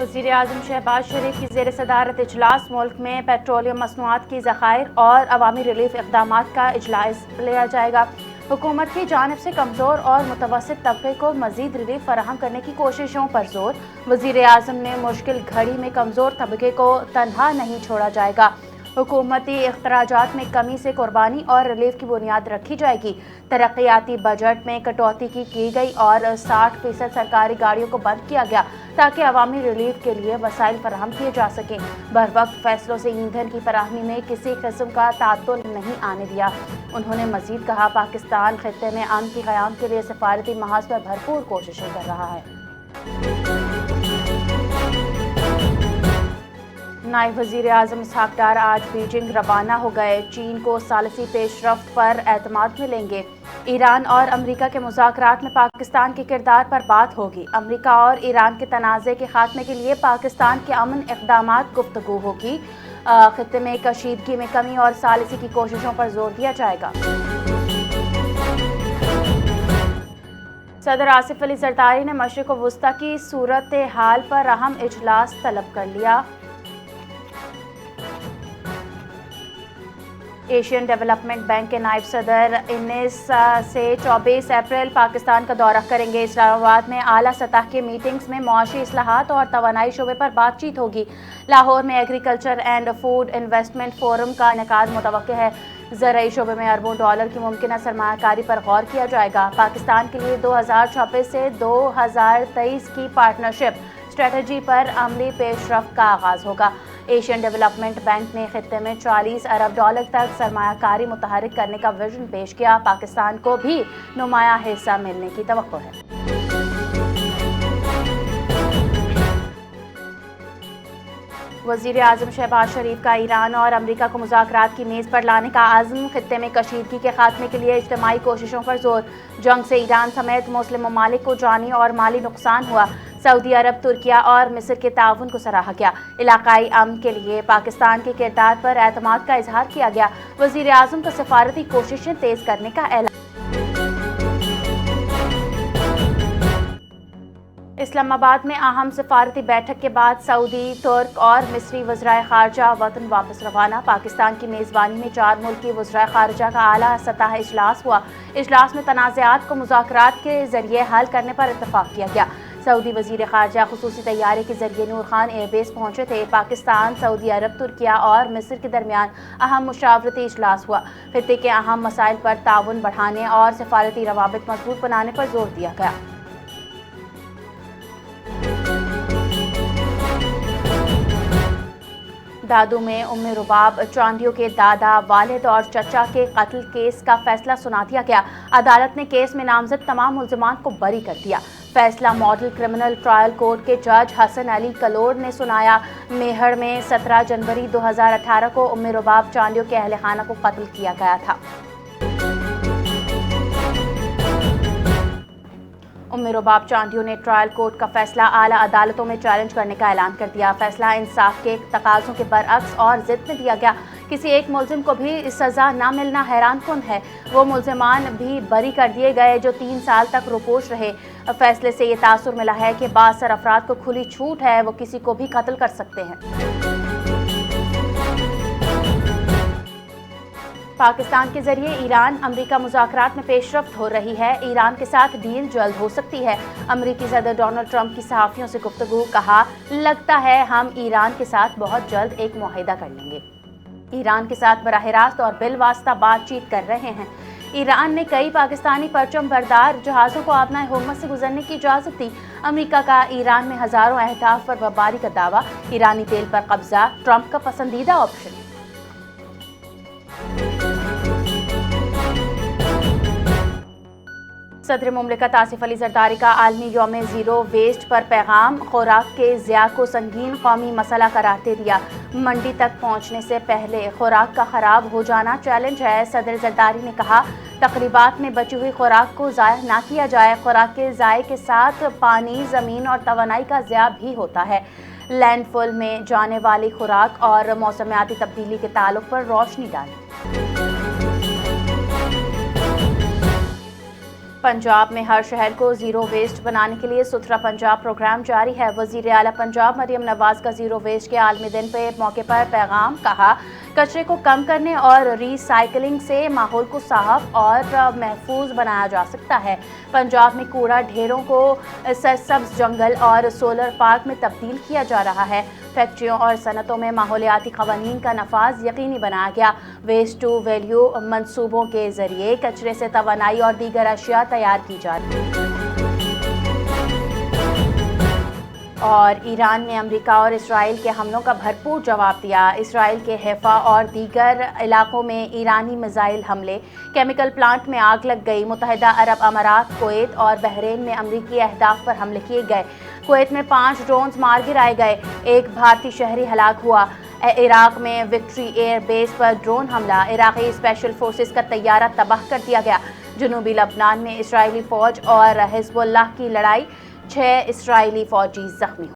वज़ीर-ए-आज़म शहबाज शरीफ की ज़ेर सदारत इजलास मुल्क में पेट्रोलियम मसनूआत की ज़खायर और अवामी रिलीफ इक़दामात का इजलास लिया जाएगा। हुकूमत की जानिब से कमज़ोर और मुतवस्सित तबके को मज़ीद रिलीफ फराहम करने की कोशिशों पर जोर। वज़ीर-ए-आज़म ने मुश्किल घड़ी में कमज़ोर तबके को तन्हा नहीं छोड़ा जाएगा। हुकूमती इख्तराजात में कमी से कुर्बानी और रिलीफ की बुनियाद रखी जाएगी। तरक्याती बजट में कटौती की गई और 60% सरकारी गाड़ियों को बंद किया गया ताकि अवामी रिलीफ के लिए वसाइल फराहम किए जा सकें। बरवक्त फैसलों से ईंधन की फराहमी में किसी किस्म का तातुल नहीं आने दिया। उन्होंने मजीद कहा, पाकिस्तान खित्ते में अमन की क़याम के लिए सफारती महाज पर भरपूर कोशिशें कर रहा है। नायब वज़ीर-ए-आज़म इसहाक डार आज बीजिंग रवाना हो गए। चीन को सालिसी पेशरफ्त पर एतमाद मिलेंगे। ईरान और अमरीका के मुज़ाकरात में पाकिस्तान के किरदार पर बात होगी। अमरीका और ईरान के तनाज़े के खात्मे के लिए पाकिस्तान के अमन इक़दामात गुफ्तगू होगी। खित्ते में कशीदगी में कमी और सालिसी की कोशिशों पर जोर दिया जाएगा। सदर आसिफ अली ज़रदारी ने मशरिक़ वुस्ता की सूरत हाल पर अहम इजलास तलब कर लिया। एशियन डेवलपमेंट बैंक के नायब सदर 19 से 24 अप्रैल पाकिस्तान का दौरा करेंगे। इस्लामाबाद में आला सतह के मीटिंग्स में मुआशी इस्लाहात और तवानाई शोबे पर बातचीत होगी। लाहौर में agriculture and food investment forum का इनेकाद मुतवक्किल है। ज़राई शोबे में अरबों डॉलर की मुमकिन सरमायाकारी पर गौर किया जाएगा। पाकिस्तान के लिए 2026 से 2023 की पार्टनरशिप स्ट्रेटजी पर अमली पेशरफ्त का आगाज़ होगा। एशियन डेवलपमेंट बैंक ने खित्ते में 40 अरब डॉलर तक सरमायाकारी मुतहरिक करने का विजन पेश किया। पाकिस्तान को भी नुमाया हिस्सा मिलने की तवक्को है। वज़ीर-ए-आज़म शहबाज शरीफ का ईरान और अमरीका को मुज़ाकरात की मेज़ पर लाने का आज़म। खित्ते में कशीदगी के खात्मे के लिए इज्तिमाई कोशिशों पर जोर। जंग से ईरान समेत मुस्लिम ममालिक को जानी और माली नुकसान हुआ। सऊदी अरब, तुर्किया और मिस्र के ताउन को सराहा गया। इलाकाई अमन के लिए पाकिस्तान के किरदार पर एतमाद का इजहार किया गया। वज़ीर-ए-आज़म का सफारती कोशिशें तेज़ करने का ऐलान। इस्लामाबाद में अहम सफारती बैठक के बाद सऊदी, तुर्क और मिस्री वज़राए ख़ारजा वतन वापस रवाना। पाकिस्तान की मेज़बानी में 4 मुल्की वज़राए ख़ारजा का आला सतह इजलास हुआ। इजलास में तनाज़ात को मुज़ाकरात के ज़रिए हल करने पर इत्तफ़ाक़ किया गया। सऊदी वज़ीर ख़ारजा ख़ुसूसी तैयारे के ज़रिए नूर खान एयरबेस पहुँचे थे। पाकिस्तान, सऊदी अरब, तुर्किया और मिस्र के दरमियान अहम मुशावरती इजलास हुआ। खित्ते के अहम मसाइल पर ताउन बढ़ाने और सफारती रवाबित मजबूत बनाने पर जोर दिया गया। दादू में उम्मे रुबाब चांदियों के दादा, वालिद और चचा के कत्ल केस का फैसला सुना दिया गया। अदालत ने केस में नामजद तमाम मुल्ज़िमान को बरी कर दिया। फैसला मॉडल क्रिमिनल ट्रायल कोर्ट के जज हसन अली कलोर ने सुनाया। मेहर में 17 जनवरी 2018 को उम्मे रुबाब चांदियों के अहल खाना को कत्ल किया गया था। उम्मे रुबाब चांदियों ने ट्रायल कोर्ट का फैसला आला अदालतों में चैलेंज करने का ऐलान कर दिया। फैसला इंसाफ के तकाज़ों के बरअक्स और ज़िद में दिया गया। किसी एक मुल्ज़िम को भी सज़ा न मिलना हैरान कुन है। वो मुल्ज़िमान भी बरी कर दिए गए जो 3 साल तक रुपोश रहे। फैसले से ये तासुर मिला है कि बासर अफराद को खुली छूट है, वो किसी को भी कत्ल कर सकते हैं। पाकिस्तान के जरिए ईरान अमरीका मुज़ाकरात में पेशरफ्त हो रही है। ईरान के साथ डील जल्द हो सकती है। अमरीकी सदर डोनाल्ड ट्रंप की सहाफ़ियों से गुफ्तगू। कहा, लगता है हम ईरान के साथ बहुत जल्द एक मुआहिदा कर लेंगे। ईरान के साथ बराह रास्त और बिलवास्ता बातचीत कर रहे हैं। ईरान ने कई पाकिस्तानी परचम बरदार जहाज़ों को अपना हुर्मत से गुजरने की इजाज़त दी। अमरीका का ईरान में हज़ारों अहदाफ पर बमबारी का दावा। ईरानी तेल पर कब्जा ट्रंप का पसंदीदा ऑप्शन। सदर मुमलिकत आसिफ अली ज़रदारी का आलमी यौम ज़ीरो वेस्ट पर पैगाम। खुराक के ज़िया को संगीन कौमी मसला करार दे दिया। मंडी तक पहुँचने से पहले खुराक का ख़राब हो जाना चैलेंज है। सदर ज़रदारी ने कहा, तकरीबात में बची हुई खुराक को ज़ाया ना किया जाए। खुराक के ज़ाये के साथ पानी, ज़मीन और तवानाई का ज़िया भी होता है। लैंडफिल में जाने वाली खुराक और मौसमियाती तब्दीली के ताल्लुक पर रोशनी डाली। पंजाब में हर शहर को ज़ीरो वेस्ट बनाने के लिए सुथरा पंजाब प्रोग्राम जारी है। वज़ीर आला पंजाब मरियम नवाज़ का ज़ीरो वेस्ट के आलमी दिन पे मौके पर पैगाम। कहा, कचरे को कम करने और रीसाइकलिंग से माहौल को साफ और महफूज बनाया जा सकता है। पंजाब में कूड़ा ढेरों को सरसब्ज जंगल और सोलर पार्क में तब्दील किया जा रहा है। फैक्ट्रियों और सनतों में माहौलियाती क़वानीन का नफाज यकीनी बनाया गया। वेस्ट टू वैल्यू मंसूबों के ज़रिए कचरे से तवानाई और दीगर अशिया तैयार की जा रही है। और ईरान ने अमेरिका और इसराइल के हमलों का भरपूर जवाब दिया। इसराइल के हैफा और दीगर इलाकों में ईरानी मिसाइल हमले, केमिकल प्लांट में आग लग गई। मुत्तहिदा अरब अमारात, कुवैत और बहरीन में अमरीकी अहदाफ पर हमले किए गए। कुवैत में 5 ड्रोन्स मार गिराए गए, एक भारतीय शहरी हलाक हुआ। इराक में विक्ट्री एयर बेस पर ड्रोन हमला, इराकी स्पेशल फोर्सेस का तैयारा तबाह कर दिया गया। जनूबी लबनान में इसराइली फ़ौज और हिज़्बुल्लाह की लड़ाई, 6 इसराइली फ़ौजी ज़ख्मी।